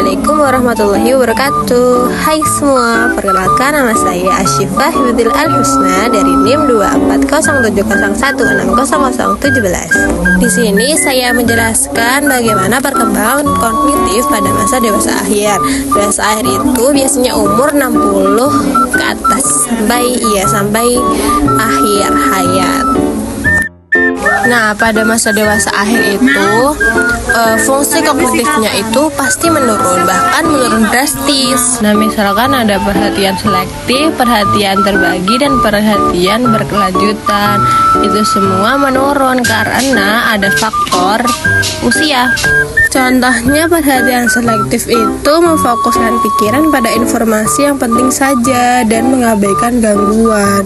Assalamualaikum warahmatullahi wabarakatuh. Hai semua, perkenalkan nama saya Asyifah Hibdil Al-Husna dari NIM 24070160017. Di sini saya menjelaskan bagaimana perkembangan kognitif pada masa dewasa akhir. Dewasa akhir itu biasanya umur 60 ke atas sampai akhir hayat. Nah, pada masa dewasa akhir itu fungsi kognitifnya itu pasti menurun, bahkan menurun drastis. Nah, misalkan ada perhatian selektif, perhatian terbagi, dan perhatian berkelanjutan. Itu semua menurun karena ada faktor usia. Contohnya, perhatian selektif itu memfokuskan pikiran pada informasi yang penting saja dan mengabaikan gangguan.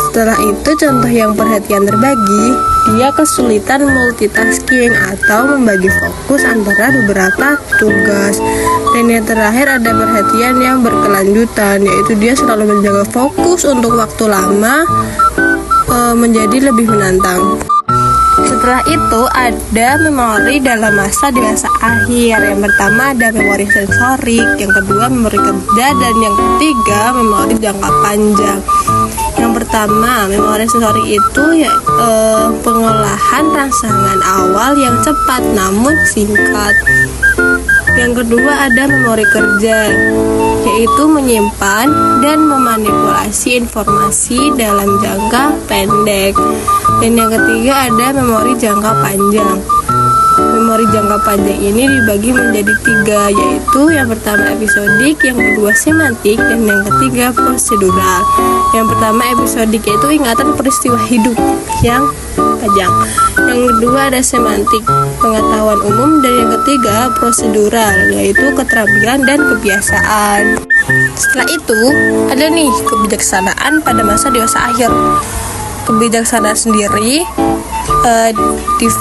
Setelah itu, contoh yang perhatian terbagi, dia kesulitan multitasking atau membagi fokus antara beberapa tugas. Dan yang terakhir ada perhatian yang berkelanjutan, yaitu dia selalu menjaga fokus untuk waktu lama menjadi lebih menantang. Setelah itu ada memori dalam masa dewasa akhir. Yang pertama ada memori sensorik, yang kedua memori kerja, dan yang ketiga memori jangka panjang. Yang pertama, memori sensorik itu pengolahan rangsangan awal yang cepat namun singkat. Yang kedua ada memori kerja, yaitu menyimpan dan memanipulasi informasi dalam jangka pendek. Dan yang ketiga ada memori jangka panjang. Memori jangka panjang ini dibagi menjadi 3, yaitu yang pertama episodik, yang kedua semantik, dan yang ketiga prosedural. Yang pertama episodik yaitu ingatan peristiwa hidup yang panjang. Yang kedua ada semantik, pengetahuan umum, dan yang ketiga prosedural, yaitu keterampilan dan kebiasaan. Setelah itu ada nih kebijaksanaan pada masa dewasa akhir. Kebijaksanaan sendiri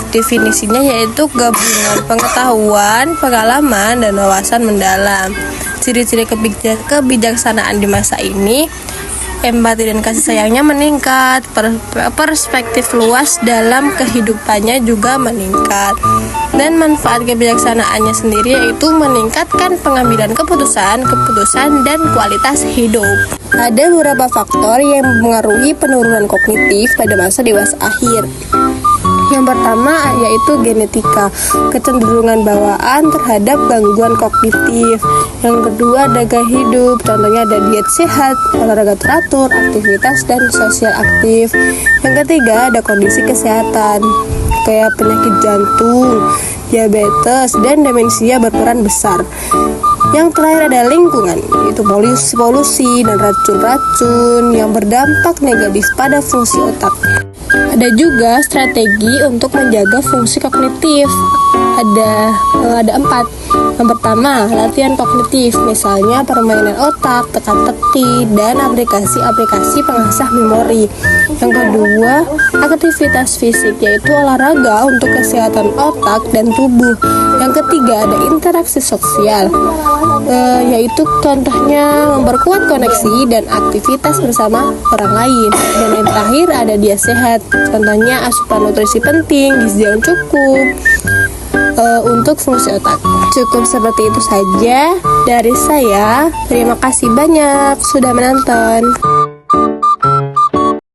definisinya yaitu gabungan pengetahuan, pengalaman, dan wawasan mendalam. Ciri-ciri kebijaksanaan di masa ini: empati dan kasih sayangnya meningkat, perspektif luas dalam kehidupannya juga meningkat, dan manfaat kebijaksanaannya sendiri yaitu meningkatkan pengambilan keputusan dan kualitas hidup. Ada beberapa faktor yang mempengaruhi penurunan kognitif pada masa dewasa akhir. Yang pertama yaitu genetika, kecenderungan bawaan terhadap gangguan kognitif. Yang kedua ada gaya hidup, contohnya ada diet sehat, olahraga teratur, aktivitas dan sosial aktif. Yang ketiga ada kondisi kesehatan, kayak penyakit jantung, diabetes, dan demensia berperan besar. Yang terakhir ada lingkungan, yaitu polusi dan racun-racun yang berdampak negatif pada fungsi otak. Ada juga strategi untuk menjaga fungsi kognitif. Ada 4. Yang pertama, latihan kognitif, misalnya permainan otak, teka-teki, dan aplikasi-aplikasi pengasah memori. Yang kedua, aktivitas fisik, yaitu olahraga untuk kesehatan otak dan tubuh. Yang ketiga, ada interaksi sosial, yaitu contohnya memperkuat koneksi dan aktivitas bersama orang lain. Dan yang terakhir ada diet sehat, contohnya asupan nutrisi penting, gizi yang cukup untuk fungsi otak. Cukup seperti itu saja dari saya. Terima kasih banyak sudah menonton.